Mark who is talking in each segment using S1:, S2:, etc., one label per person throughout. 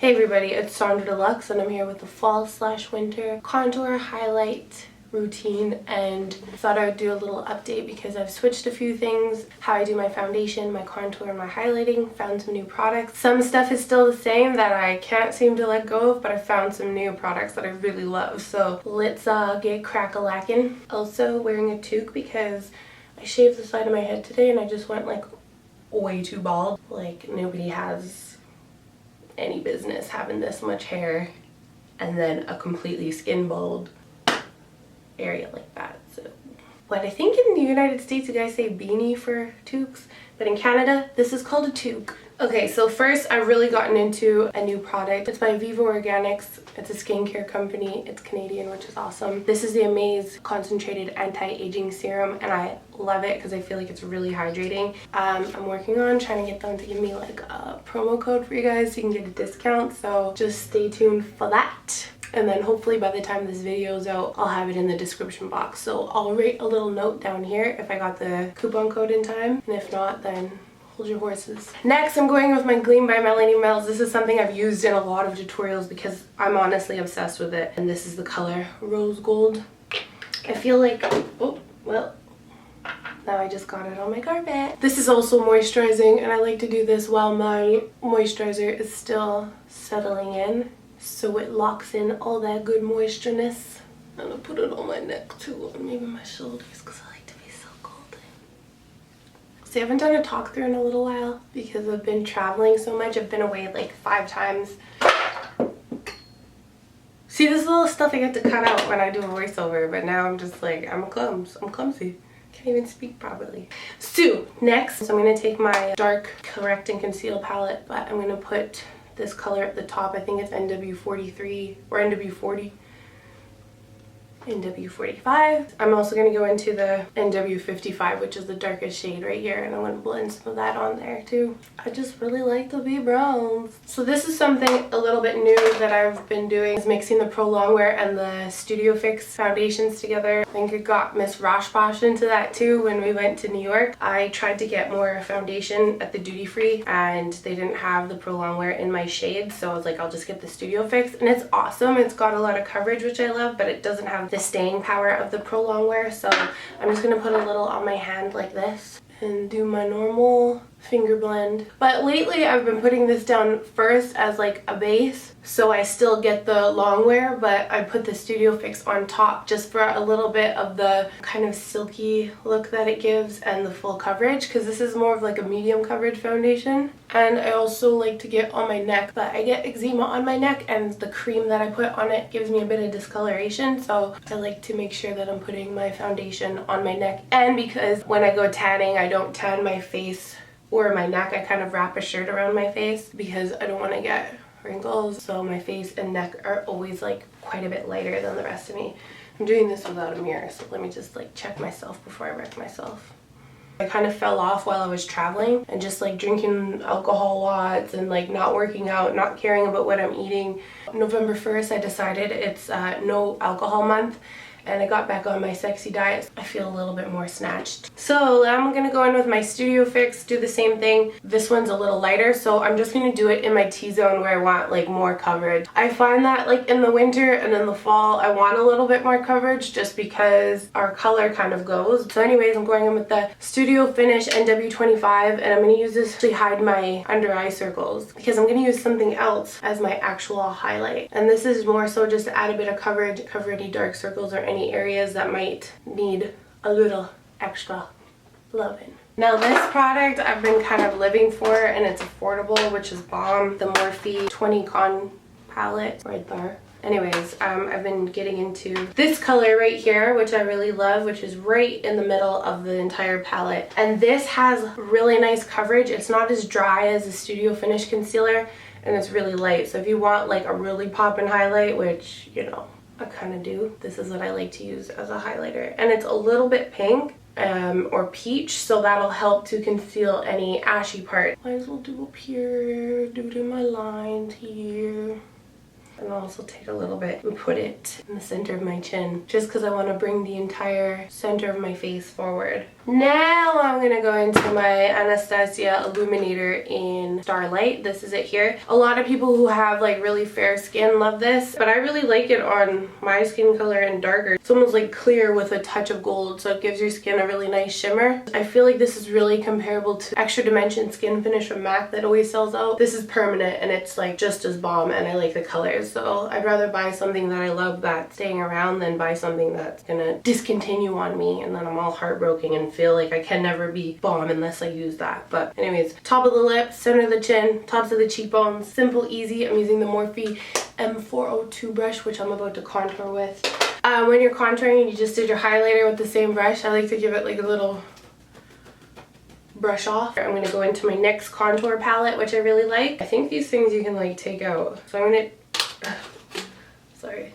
S1: Hey everybody, it's Sonjdradeluxe and I'm here with the fall/winter contour highlight routine, and thought I would do a little update because I've switched a few things, how I do my foundation, my contour, and my highlighting, found some new products. Some stuff is still the same that I can't seem to let go of, but I found some new products that I really love. So let's get crack-a-lackin'. Also wearing a toque because I shaved the side of my head today and I just went like way too bald. Like nobody has any business having this much hair and then a completely skin bald area like that. So, but I think in the United States you guys say beanie for toques, but in Canada this is called a toque. Okay, so first I've really gotten into a new product. It's by VIVA Organics. It's a skincare company. It's Canadian, which is awesome. This is the Amaze concentrated anti-aging serum, and I love it because I feel like it's really hydrating. I'm working on trying to get them to give me like a promo code for you guys so you can get a discount, so just stay tuned for that. And then hopefully by the time this video is out, I'll have it in the description box. So I'll write a little note down here if I got the coupon code in time, and if not, then hold your horses. Next, I'm going with my Gleam by Melanie Mills. This is something I've used in a lot of tutorials because I'm honestly obsessed with it. And this is the color Rose Gold. I feel like, oh, well, now I just got it on my carpet. This is also moisturizing, and I like to do this while my moisturizer is still settling in, so it locks in all that good moistureness. I'm gonna put it on my neck too, and maybe my shoulders, because I like to be so golden. See, I haven't done a talk through in a little while because I've been traveling so much. I've been away like 5 times. See, this little stuff I get to cut out when I do a voiceover, but now I'm just like, I'm clumsy. Can't even speak properly. So next, I'm gonna take my dark correct and conceal palette, but I'm gonna put this color at the top. I think it's NW43 or NW40. NW45. I'm also going to go into the NW55, which is the darkest shade right here, and I'm going to blend some of that on there too. I just really like the B browns. So this is something a little bit new that I've been doing, is mixing the Prolong wear and the Studio Fix foundations together. I think it got Miss Roshposh into that too when we went to New York. I tried to get more foundation at the duty free and they didn't have the Prolong wear in my shade, so I was like, I'll just get the Studio Fix, and it's awesome. It's got a lot of coverage, which I love, but it doesn't have the staying power of the Prolong wear. So I'm just gonna put a little on my hand like this and do my normal finger blend. But lately I've been putting this down first as like a base, so I still get the long wear, but I put the Studio Fix on top just for a little bit of the kind of silky look that it gives and the full coverage, because this is more of like a medium coverage foundation. And I also like to get on my neck, but I get eczema on my neck and the cream that I put on it gives me a bit of discoloration, so I like to make sure that I'm putting my foundation on my neck. And because when I go tanning, I don't tan my face or my neck, I kind of wrap a shirt around my face because I don't want to get wrinkles, so my face and neck are always like quite a bit lighter than the rest of me. I'm doing this without a mirror, so let me just like check myself before I wreck myself. I kind of fell off while I was traveling and just like drinking alcohol lots and like not working out, not caring about what I'm eating. November 1st I decided it's no alcohol month, and I got back on my sexy diet. I feel a little bit more snatched. So I'm gonna go in with my Studio Fix, do the same thing. This one's a little lighter, so I'm just gonna do it in my T-zone where I want like more coverage. I find that like in the winter and in the fall, I want a little bit more coverage just because our color kind of goes. So anyways, I'm going in with the Studio Finish NW25, and I'm gonna use this to hide my under eye circles because I'm gonna use something else as my actual highlight. And this is more so just to add a bit of coverage, cover any dark circles or any areas that might need a little extra loving. Now this product I've been kind of living for, and it's affordable, which is bomb. The MORPHE 20 Con palette right there. Anyways, I've been getting into this color right here, which I really love, which is right in the middle of the entire palette. And this has really nice coverage. It's not as dry as the Studio Finish concealer, and it's really light. So if you want like a really poppin' highlight, which, you know, I kind of do, this is what I like to use as a highlighter. And it's a little bit pink or peach, so that'll help to conceal any ashy part. Might as well do up here, do it in my lines here. And I'll also take a little bit and put it in the center of my chin, just because I want to bring the entire center of my face forward. Now I'm going to go into my Anastasia Illuminator in Starlight. This is it here. A lot of people who have like really fair skin love this, but I really like it on my skin color and darker. It's almost like clear with a touch of gold, so it gives your skin a really nice shimmer. I feel like this is really comparable to Extra Dimension Skin Finish from MAC that always sells out. This is permanent and it's like just as bomb, and I like the colors, so I'd rather buy something that I love that's staying around than buy something that's gonna discontinue on me and then I'm all heartbroken and feel like I can never be bomb unless I use that. But anyways, top of the lip, center of the chin, tops of the cheekbones, simple, easy. I'm using the Morphe M402 brush, which I'm about to contour with. When you're contouring and you just did your highlighter with the same brush, I like to give it like a little brush off. I'm going to go into my NYX Contour palette, which I really like. I think these things you can like take out. So I'm going to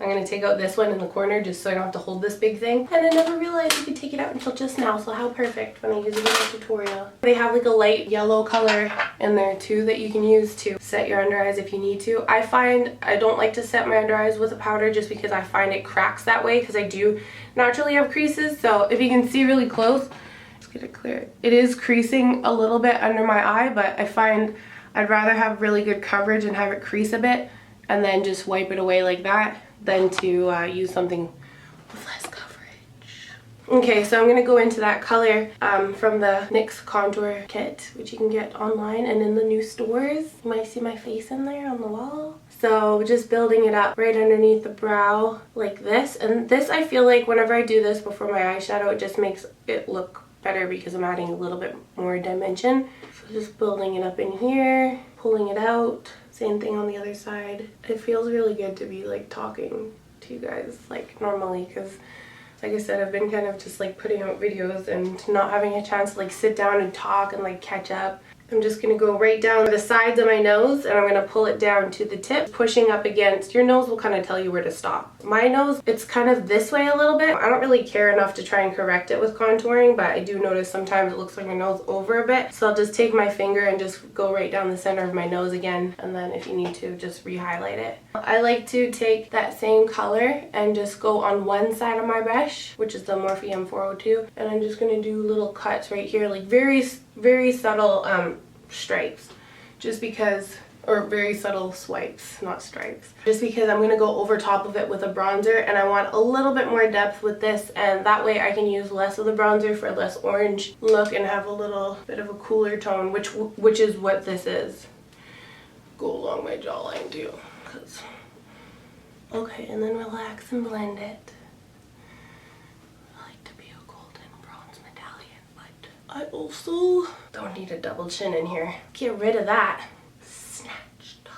S1: I'm going to take out this one in the corner just so I don't have to hold this big thing. And I never realized you could take it out until just now, so how perfect when I use it in a tutorial. They have like a light yellow color in there too that you can use to set your under eyes if you need to. I find I don't like to set my under eyes with a powder just because I find it cracks that way because I do naturally have creases. So if you can see really close, let's get it clear. It is creasing a little bit under my eye, but I find I'd rather have really good coverage and have it crease a bit and then just wipe it away like that than to use something with less coverage. Okay, so I'm going to go into that color from the NYX Contour kit, which you can get online and in the new stores. You might see my face in there on the wall. So just building it up right underneath the brow like this. And this, I feel like whenever I do this before my eyeshadow, it just makes it look better because I'm adding a little bit more dimension. So just building it up in here, pulling it out. Same thing on the other side. It feels really good to be like talking to you guys like normally because like I said, I've been kind of just like putting out videos and not having a chance to like sit down and talk and like catch up. I'm just going to go right down the sides of my nose and I'm going to pull it down to the tip, pushing up against. Your nose will kind of tell you where to stop. My nose, it's kind of this way a little bit. I don't really care enough to try and correct it with contouring, but I do notice sometimes it looks like my nose over a bit. So I'll just take my finger and just go right down the center of my nose again, and then if you need to, just re-highlight it. I like to take that same color and just go on one side of my brush, which is the Morphe M402, and I'm just going to do little cuts right here, like very subtle stripes, just because, or very subtle swipes, not stripes, just because I'm going to go over top of it with a bronzer and I want a little bit more depth with this, and that way I can use less of the bronzer for a less orange look and have a little bit of a cooler tone, which is what this is. Go along my jawline too, cause okay, and then relax and blend it. I also don't need a double chin in here. Get rid of that. Snatched.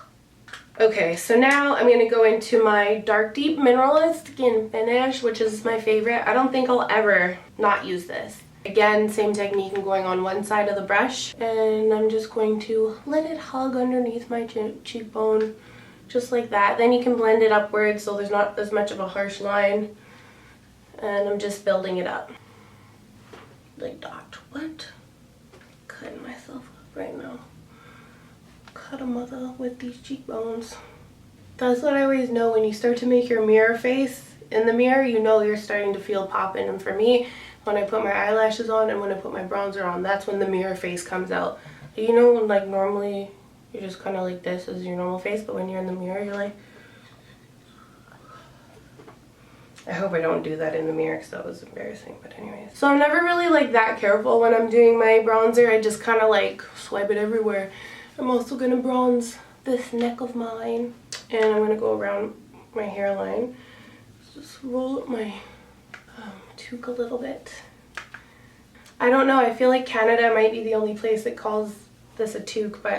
S1: Okay, so now I'm going to go into my Dark Deep Mineralized Skin Finish, which is my favorite. I don't think I'll ever not use this. Again, same technique, I'm going on one side of the brush, and I'm just going to let it hug underneath my cheekbone, just like that. Then you can blend it upwards so there's not as much of a harsh line, and I'm just building it up. Like that. What? Cutting myself up right now. Cut a mother with these cheekbones. That's what I always know when you start to make your mirror face. In the mirror, you know you're starting to feel popping. And for me, when I put my eyelashes on and when I put my bronzer on, that's when the mirror face comes out. You know, when like normally you're just kind of like this as your normal face, but when you're in the mirror, you're like, I hope I don't do that in the mirror because that was embarrassing, but anyways. So I'm never really like that careful when I'm doing my bronzer. I just kind of like swipe it everywhere. I'm also going to bronze this neck of mine, and I'm going to go around my hairline. Just roll up my toque a little bit. I don't know, I feel like Canada might be the only place that calls this a toque, but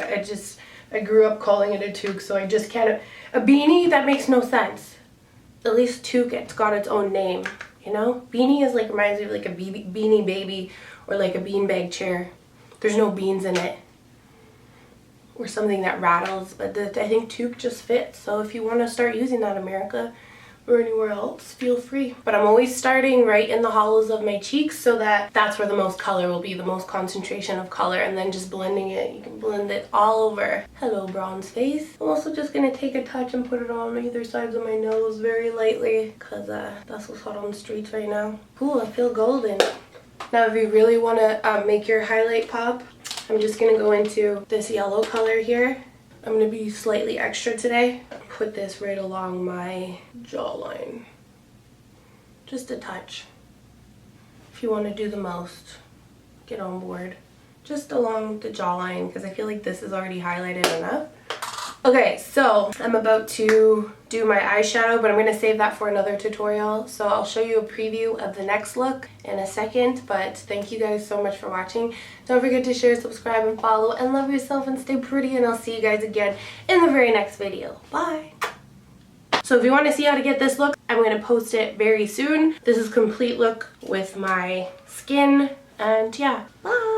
S1: I grew up calling it a toque, so I just can't. A beanie? That makes no sense. At least toque, it's got its own name, you know? Beanie is like, reminds me of like a beanie baby or like a beanbag chair. There's no beans in it. Or something that rattles, but I think toque just fits. So if you want to start using that, America, or anywhere else, feel free. But I'm always starting right in the hollows of my cheeks so that that's where the most color will be, the most concentration of color, and then just blending it. You can blend it all over. Hello, bronze face. I'm also just going to take a touch and put it on either sides of my nose very lightly because that's what's hot on the streets right now. Ooh, I feel golden. Now if you really want to make your highlight pop, I'm just going to go into this yellow color here. I'm going to be slightly extra today. Put this right along my jawline. Just a touch. If you want to do the most, get on board. Just along the jawline because I feel like this is already highlighted enough. Okay, so I'm about to do my eyeshadow, but I'm going to save that for another tutorial. So I'll show you a preview of the next look in a second, but thank you guys so much for watching. Don't forget to share, subscribe, and follow, and love yourself and stay pretty, and I'll see you guys again in the very next video. Bye! So if you want to see how to get this look, I'm going to post it very soon. This is complete look with my skin, and yeah, bye!